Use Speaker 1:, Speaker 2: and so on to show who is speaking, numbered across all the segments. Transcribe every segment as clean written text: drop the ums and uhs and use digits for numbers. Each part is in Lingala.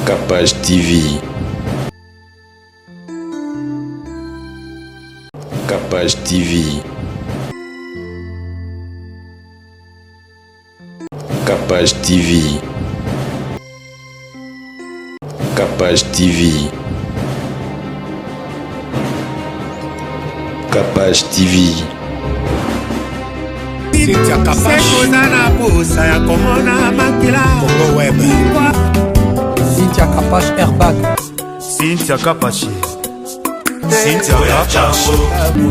Speaker 1: Capage TV. Capage TV. Capage TV. Capage TV. Capage TV.
Speaker 2: Cynthia Capache. Congo Web.
Speaker 3: Cynthia Capache Airbag.
Speaker 2: Cynthia Capache. Cynthia Capache.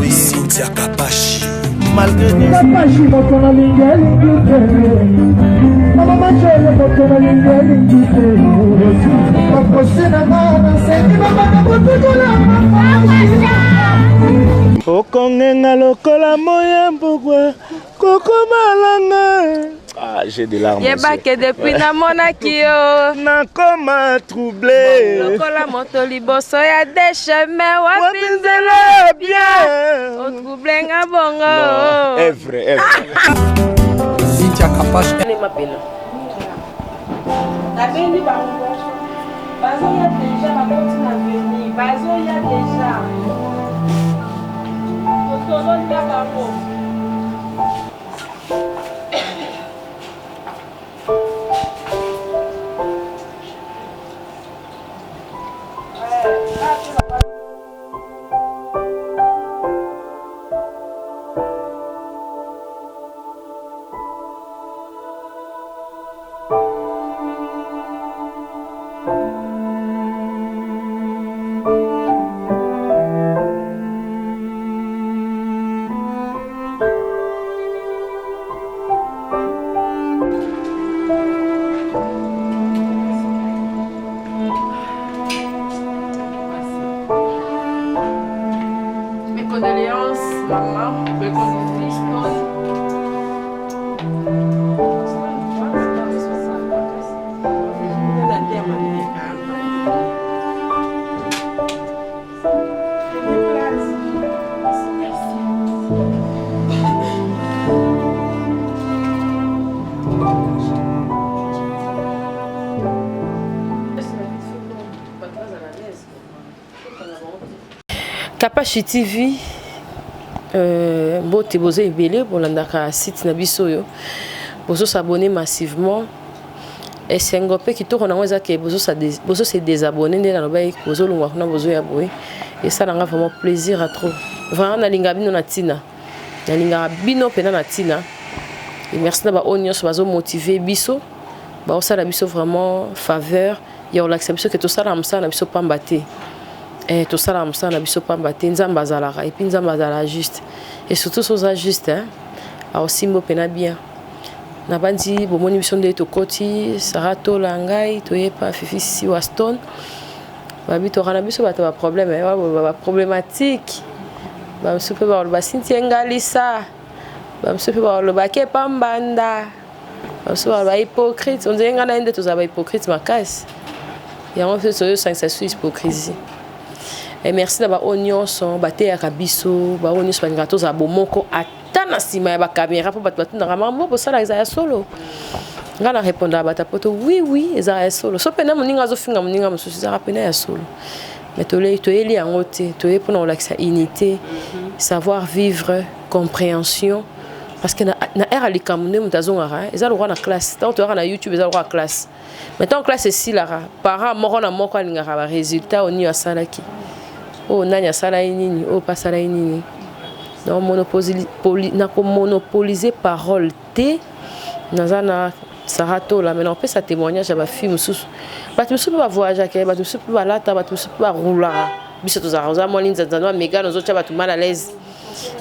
Speaker 2: Cynthia Capache. Malgré
Speaker 4: Capache motona lingeli mama machele motona lingeli makosina mana senti mama na botula okongenga lokola moya mbugwa koko malanga.
Speaker 1: Ah, j'ai des larmes.
Speaker 5: Yeba que depuis na monakio
Speaker 4: na koma troublé
Speaker 5: lokola moto liboso ya des chemins
Speaker 4: wapinzela bien
Speaker 5: o troublé nga bongo.
Speaker 1: Est vrai.
Speaker 3: Cynthia Capache.
Speaker 5: Ne m'appelle. La béni bango. Bazo ya déjà la continue à venir. Bazo ya déjà. Otolo ya bango. Mes condoléances, maman, mes condoléances. Capage TV bote bozo ebele bolandaka site na biso yo bozo s'abonner massivement et sengo pe kitoko na ngweza ke bozo se désabonner ndela no bay bozo lungwa kuna bozo ya boy et ça nga vraiment plaisir à trop vraiment na linga bino na tina na linga bino pena na tina et merci na ba onions bazo motiver biso ba osala biso vraiment faveur ya relaxation que tout ça na msa na biso pambate. Et tout ça là na biso pamba te nzamba azalaka et puis nzamba azala juste et surtout soza juste hein aussi mbo pena bien na bandi bomoni biso nde to koti sarato langai to yepa fifi si waston babi to kana biso ba problème ba problématique ba super ba Cynthia ngalisa ba super ba ke pambanda ba super ba hypocrite on dirait ngana nde to za ba hypocrite makasi ya on fait so ça c'est hypocrisie. Et merci d'avoir oignon son baté à kabiso ba oignon son ngato za bomoko atana sima ya ba caméra pour batatu na ramamo pour ça la za solo ngana répondre à bata poto oui za solo so pena moninga zo finga moninga mosusu za pena ya solo mais to eli angote to e pour relaxer unité savoir vivre compréhension parce que na era likamune mutazongara eza le roi na classe tant to na YouTube eza le roi classe maintenant classe ici là parents moko na moko alingara ba résultat oni asalaki. Oh nani asala nini oh pas sala nini non monopoliser parole te nazana sarato la mais on peut ça témoignage à ba film sous ba tu peux voyager ke ba tu peux balata ba tu peux rouler biso to za moi linza zanwa mega nos autres ba tu mal à l'aise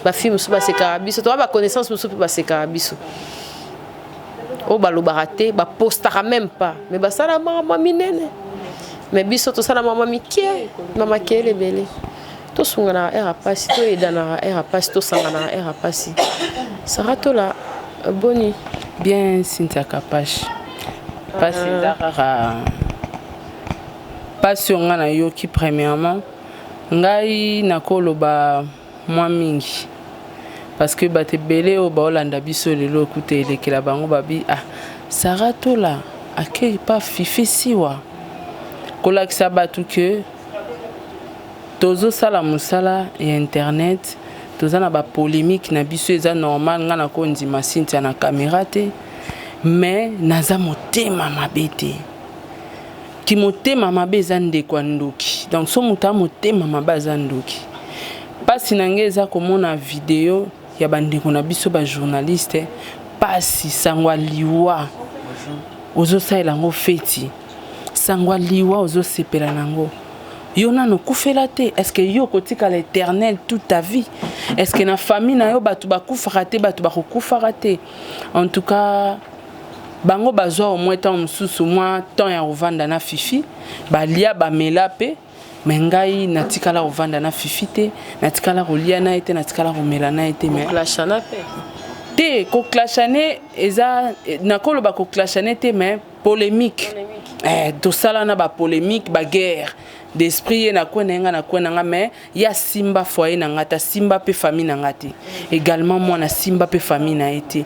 Speaker 5: ba film sous ba seka biso to ba connaissance sous ba seka biso oh ba lo baraté ba postara même pas mais ba sala mama minene. Mais biso to sala mama mikie mama kele bele to sungana era pasi to edana era pasi to sangana era pasi sarato la boni
Speaker 6: bien Cynthia Capache pasi dakara passion ngana yo ki premièrement ngai nakoloba moi mingi parce que bato ebele oyo baolanda biso lelo okuta elekela bango babi ah Sarah tola akei pa fifi siwa kolakisa bato ke tozosala mosala ya internet toza na bapolémique na biso eza normal nga na kondima Cynthia na caméra te mais naza motema mabe te ki motema mabe eza ndeko ya ndoki donc so moto a motema mabe aza ndoki pasi na ngai eza komona video ya bandeko na biso bajournaliste pasi sangwa liwa ozosalela yango feti sangwa liwa ozosepela nango yo nano kufela te est-ce que yo kotika l'éternel toute ta vie est-ce que na famille na yo bato bakufaka te bato bakokufaka te en tout cas bango bazwa au moins temps mosusu mwa temps ya kovanda na fifi balia bamela pe me ngai natikala kovanda na fifi te natikala kolia na ye te natikala komela na ye te mais
Speaker 5: clashana pe
Speaker 6: te koklashane eza nakoloba koklashane te mais polémique tosala na bapolémique baguerre d'esprit ye na kwena mais ya simba foyer na nga ta simba pe famille na nga te également moi na simba pe famille na été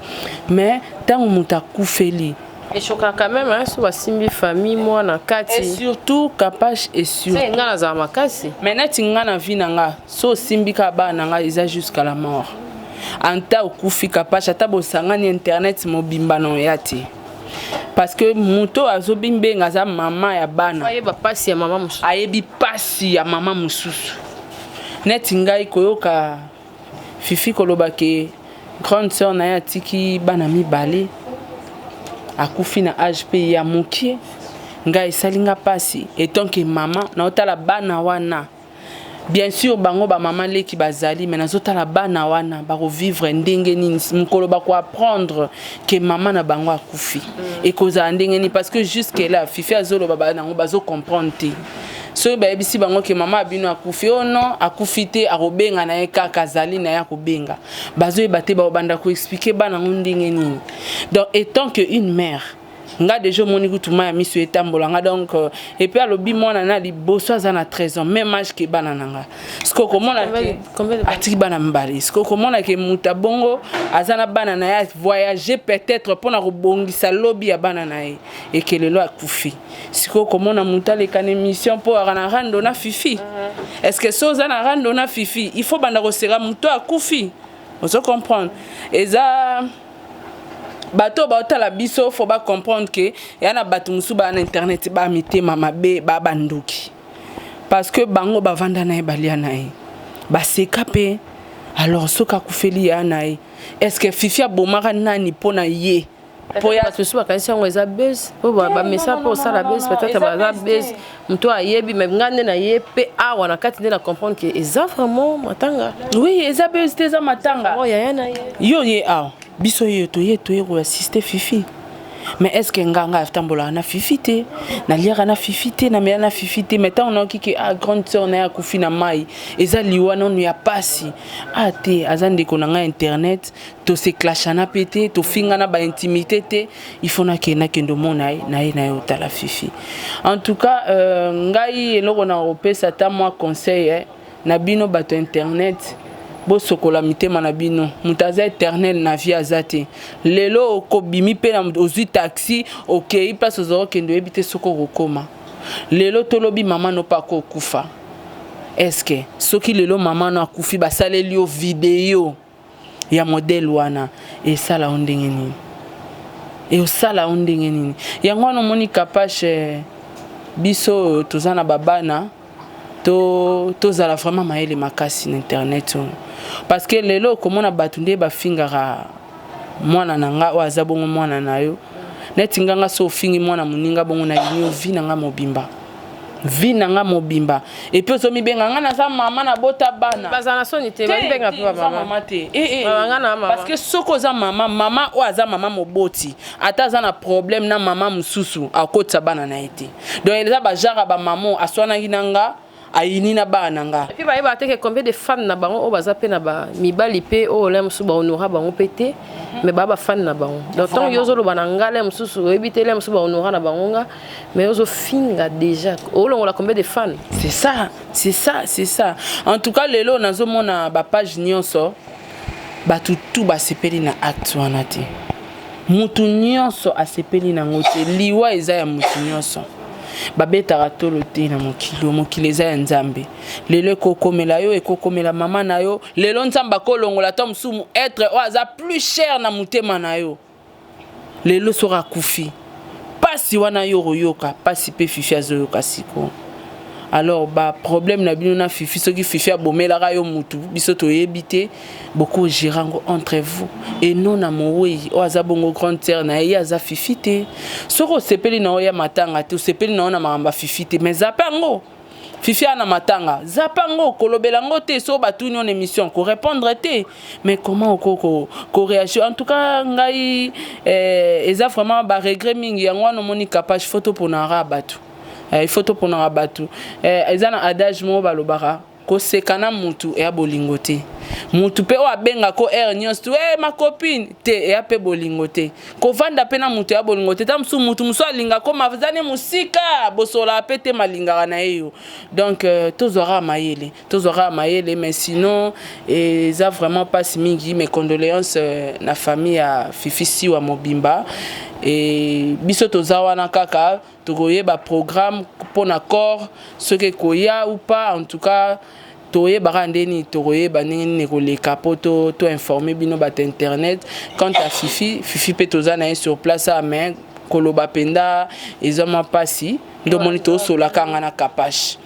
Speaker 6: mais tango muta kufeli
Speaker 5: et choka quand même hein sur simbi famille moi na kati
Speaker 6: et surtout Kapash et surtout
Speaker 5: c'est nga na za makasi
Speaker 6: mais neti nga na vie na nga so simbi ka ba na nga isa jusqu'à la mort anta okufi Kapash ata bosangani internet mobimba no yati parce que muto azobimbe ngaza mama ya bana
Speaker 5: ayeba pasi ya mama mususu
Speaker 6: ayebi pasi ya mama mususu neti ngai koyoka fifi koloba ke grande sœur na ya tiki bana mibale akufi na âge pe ya mokie ngai salinga pasi etant que mama na otala bana wana bien sûr bango ba maman leki bazali mais nazotala bana wana ba revivre ndenge nini mukolo ba ko apprendre que maman na bango akufi et koza ndenge ni parce que jusque là fifi azolo baba nango bazo comprendre te so ba ebisi bango que maman abino akufi oh non akufi te arobenga na ye kaka zali na ya kobenga bazo ebate ba banda ko expliquer bana ngo ndenge nini donc étant que une mère nga déjà moni kutuma ya misu etambolanga donc et puis alobi mwana na liboso aza na 13 ans même âge que bana nanga sko komona ke atiki bana mbali sko komona ke muta bongo aza na bana na ya voyager peut-être pour na robongisa lobby ya bana na ye et que lelo akufi sko komona muta le kan émission pour na rando na fifi est-ce que so za na rando na fifi il faut banda ko sera muto akufi on se comprendre eza bato baotala biso faut ba comprendre que yana bato musu ba na internet ba mitema mabe ba bandoki parce que bango ba vanda na balia na ye ba sekape alors soka kufeli ya na ye est-ce que fifi abomaka nani pona ye
Speaker 5: po ya tusu bakanisi yango eza base po ba message po sala base peut-être ba za base mto ayebi mais ngande na ye pe awa na kati na comprendre que eza vraiment matanga
Speaker 6: oui eza base te eza matanga
Speaker 5: oh ya na ye
Speaker 6: yo ye awa biso ye to assister fifi mais est-ce que nganga aftambola na fifi te na liara na fifi te na mela na fifi te mais tant on a ki a grande sœur na ya kufi na mai eza liwa non ya pasi te azande konanga internet to se clashana pété to finga na ba intimité te il faut na kendo mona na yo tala fifi en tout cas ngai eloko na opesa ta moi conseil na bino bato internet bo sokola mitema na bino mutaza éternel na vie azate lelo ko bimi pe na ozu taxi okay place ozoro kendo ebite soko kokoma lelo tolobi mama no pa ko kufa est-ce que soki lelo mama no akufi basaleli yo video ya modèle wana et ça la ondenge nini et osala ondenge nini yango no moni Kapash biso tozana babana to zala vraiment maele makasi na internet parce que lelo komona batunde ba fingara mwana nanga wa zabongo mwana nayo netinganga so fingi mwana muninga bongo na yinyo vi nanga mobimba et puis so mi benga ngana sa mama na bota bana
Speaker 5: bazana soni te ba benga pe mama
Speaker 6: te parce que soko za mama o aza mama moboti ata za na problème na mama mususu akotsa bana na été donc eza ba jara ba maman aswana kinanga ayini na bana nga
Speaker 5: et puis ba yeba teke combien de femmes na bango o baza pe na ba mibali pe o la musu ba honora bango pété mais ba fan na bango donc tant yozo lo bananga la musu ebite la musu ba honora na bango nga mais yozo finga déjà o longo la combien de fans
Speaker 6: c'est ça en tout cas lelo nazo mona ba page nyonso bato tu basepeli na acte wana te mutu nyonso asepeli nango te liwa eza ya mutu nyonso babetaka tolo te na mokili eza ya nzambe lelo ekokomela yo ekokomela mama na yo lelo nzambe akolongola to mosumu être oyo aza plus cher na motema na yo lelo soki akufi pasi wana yo koyoka pasi mpe fifi azoyoka siko alors problème na bino na fifi soki fifi abomelaka yo mutu biso toyebi te boko girango entre vous et non na mowei o aza bongo grande sœur na ye aza fifi te soki osepeli na oya matanga te osepeli na ona makamba fifi te mais zapango fifi ana matanga zapango kolobela ngo te so batuni en émission ko répondre te mais comment ko réagir en tout cas ngai eza vraiment ba regret mingi yango no moni capage photo pour na rabatu il faut pour na rabatu ezana adage mo balobara ko sekana mutu e abolingo te mutu pe o abenga ko nyos tu ma copine te e ape bolingo te ko vanda pe na mutu e abolingo te tam su mutu muso alinga ko mavazane musika bosola pe te malinga na yo donc tozora mayele mais sinon eza vraiment pas mingi mes condoléances na famille à Fifi Siwa Mobimba et biso tozawana kaka tokoyeba programme pour accord ce que koya ou pas en tout cas toye barandeni toyeba nini ko les capoto to informer bino bat internet quant à Fifi pe tozana sur place à main koloba penda ezama pasi ndo monito sola kanga na kapache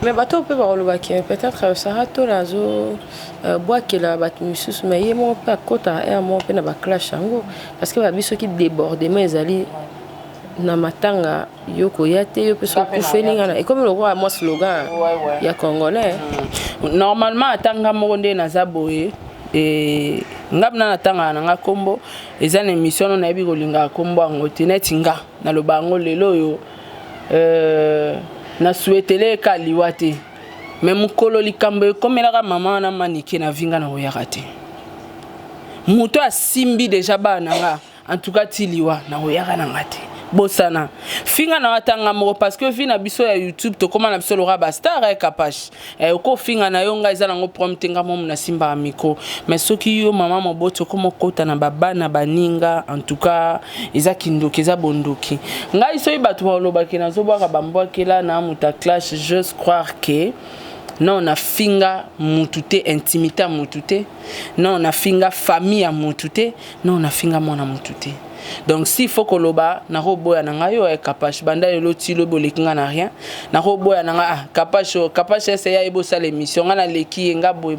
Speaker 5: mais bato pe ba koloba ki peut-être ça rato lazo bois que la bat musus mais yemo pas kota et mo pe na ba clash yango parce que ba biso ki débordement ezali na matanga yoko yate yo peso kufelinga na et comme le roi moi slogan ya congolais
Speaker 6: normalement atanga moronde na zaboye et ngabna na tanga na kombo eza na émission na yebi kolinga kombo ngote netinga na lobango lelo yo na souhaitele ka liwate mais mukolo likambo komelaka mama na manike na vinga na oyakate muto asimbi déjà bananga en tout cas tiliwa na oyaka na ngate bosana finga na watanga moko parce que vina biso ya YouTube to koma na biso lora ba star e kapache ko finga na yo nga ezala ngo promptinga mo na simba miko mais soki yo mama moboto komo kota na baba na baninga en tout cas eza kindoki eza bondoki ngai so ibatu ba loba ke na zo bwa ba mbwa kela na muta clash je croire que non na finga mutute intimité mutute non na finga famille mutute non na finga mona mutute donc s'il faut que loba na roboya na ngayo e kapache banda yelo tilo bolekinga na rien na roboya na nga kapache c'est ya ebo sa l'émission nga na leki nga boy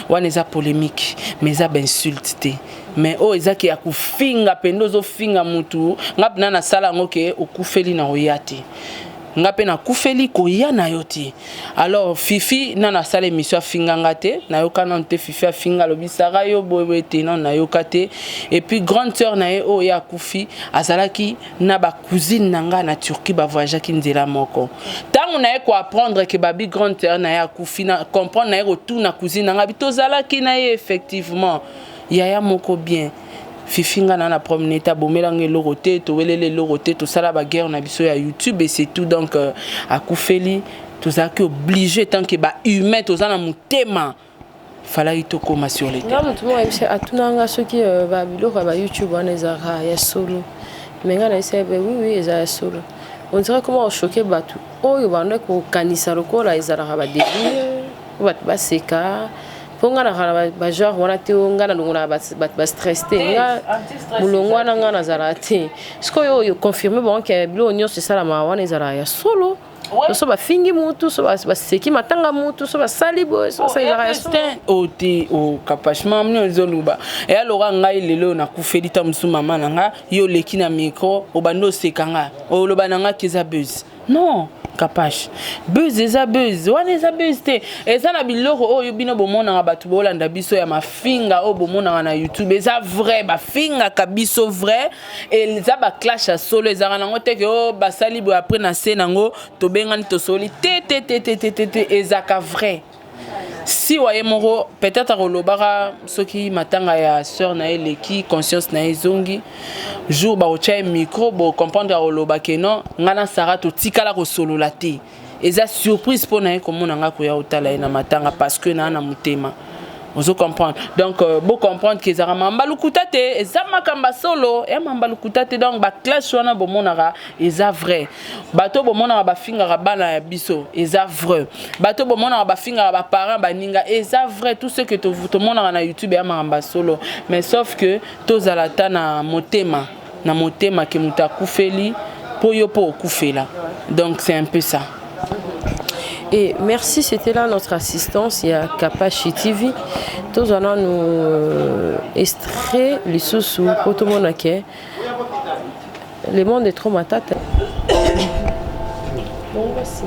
Speaker 6: wana eza polémique mais eza ben insulte mais o eza ki akufinga pendo zo finga mutu ngapna na sala ngoke okufeli na oyate ngape na kufeli ko ya na yoti alors Fifi na sala émission finganga te na yoka non te Fifi afinga lobisaka yo boye te non na yoka te et puis grande sœur na ye o ya kufi azalaki na ba cousine nanga na Turquie ba voyage ki nzela moko tango na ye ko apprendre que babi grande sœur na ya kufi na comprendre na ye retour na cousine nanga bitozalaki na ye effectivement yaya moko bien Fifi nga na promener ta bomelange loroté to welele loroté to sala ba guerre na biso ya YouTube et c'est tout donc à Koufeli tout ça qui obligé tant que ba humain to za na mutema fallait to koma sur les terrains.
Speaker 5: Non tout le monde c'est atunanga ceux qui ba biloko ba YouTube on ezara ya solo mais nga na essayer oui ezara solo on dirait comment choquer batu oyo banda ko kanisa lokola ezara ba débile ba seka ponga na ba genre wana te nga na ngona ba stress te nga mulongwa na nga na zarate siko yo confirmer bon que bilo nyo c'est ça la ma wana ezara ya solo so ba fingi mutu so ba seki matanga mutu so ba salibo so ça ezara ya solo
Speaker 6: o te o kapachement mno zoluba et alors ngai lelo na kufeli ta musu mama nanga yo leki na micro o bando sekanga o loba nanga kiza buzz non Kapache buzz eza buzz wana eza buzz te eza na biloko oyo bino bomona nga batu bolanda biso ya mafinga o bomona na YouTube eza vrai ba finga kabiso vrai et eza ba clash solo eza nango te ke o basali bo après na scène nango to bengani to soli te eza ka vrai si waye moko peut-être rolobara soki matanga ya sœur na elle qui conscience na ezongi jour ba ocha micro bo comprendre roloba ke non ngana sara to tikala ko solo la te eza surprise pour na komona nga ko ya otala na matanga parce que na mutema Vous comprendre. Donc, vous comprendre que ça mambalu kutate, et ça makamba solo, et mambalu kutate, donc, ba clash wana bo monara, et ça vrai. Bato bo monara ba finga bana biso, et ça vrai. Bato bo monara ba finga ba parents ba ninga, et ça vrai. Tout ce que tout monara na YouTube, et mamba solo. Mais sauf que, tous alata na motema ke muta kufeli, po yo po kufela. Donc, c'est un peu ça.
Speaker 5: Et merci, c'était là notre assistance. Il y a Kapashi TV. Tous allons nous extraire les sous pour tout le monde. Le monde est trop matata. Bon, voici.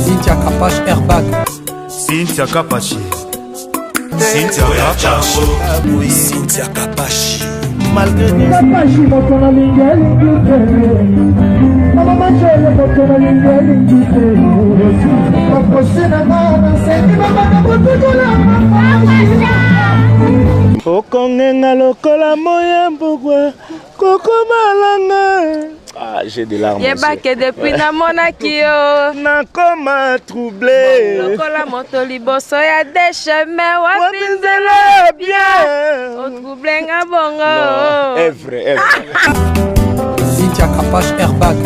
Speaker 3: Cynthia Kapash Airbag.
Speaker 2: Cynthia Kapashi. Cynthia Kapashi. Cynthia Kapashi. Malgré
Speaker 4: Kapashi moto na lingeli mama machele moto na lingeli Makosina mama senti mama na botula Okongenga lokola moya mbugwa koko malanga.
Speaker 1: Ah, j'ai des larmes.
Speaker 5: Yebake depuis na monakio.
Speaker 4: Nakoma troublé.
Speaker 5: Lokola moto liboso ya des chemins
Speaker 4: wapinzela bien.
Speaker 5: O troublé nga bongo.
Speaker 1: Non, est vrai, est vrai.
Speaker 3: Cynthia Kapash Airbag.